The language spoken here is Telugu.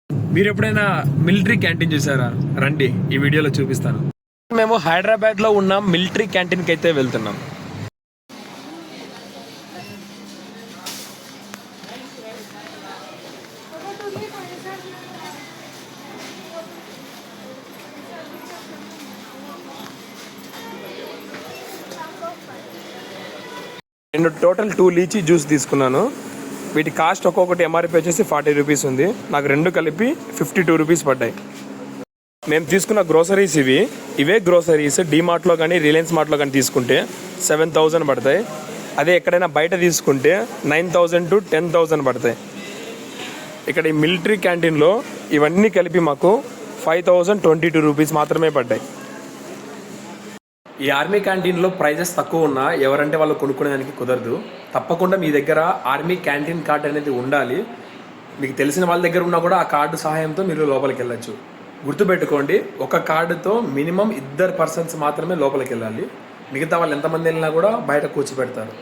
మీరు ఎప్పుడైనా మిలిటరీ క్యాంటీన్ చూసారా? రండి, ఈ వీడియోలో చూపిస్తాను. మేము హైదరాబాద్ లో ఉన్న మిలిటరీ క్యాంటీన్ కి అయితే వెళ్తున్నాం. నేను టోటల్ 2 లీచీ జ్యూస్ తీసుకున్నాను. వీటి కాస్ట్ ఒక్కొక్కటి ఎంఆర్పీ వచ్చేసి 40 రూపీస్ ఉంది. నాకు రెండు కలిపి 52 రూపీస్ పడ్డాయి. మేము తీసుకున్న గ్రోసరీస్ ఇవే గ్రోసరీస్ డీమార్ట్లో కానీ రిలయన్స్ మార్ట్లో కానీ తీసుకుంటే 7,000 పడతాయి. అదే ఎక్కడైనా బయట తీసుకుంటే 9,000 to 10,000 పడతాయి. ఇక్కడ ఈ మిలిటరీ క్యాంటీన్లో ఇవన్నీ కలిపి మాకు 5,022 రూపీస్ మాత్రమే పడ్డాయి. ఈ ఆర్మీ క్యాంటీన్లో ప్రైజెస్ తక్కువ ఉన్నా ఎవరంటే వాళ్ళు కొనుక్కునేదానికి కుదరదు. తప్పకుండా మీ దగ్గర ఆర్మీ క్యాంటీన్ కార్డు అనేది ఉండాలి. మీకు తెలిసిన వాళ్ళ దగ్గర ఉన్నా కూడా ఆ కార్డు సహాయంతో మీరు లోపలికి వెళ్ళచ్చు. గుర్తుపెట్టుకోండి, ఒక కార్డుతో మినిమం 2 పర్సన్స్ మాత్రమే లోపలికి వెళ్ళాలి. మిగతా వాళ్ళు ఎంతమంది వెళ్ళినా కూడా బయట కూర్చోబెడతారు.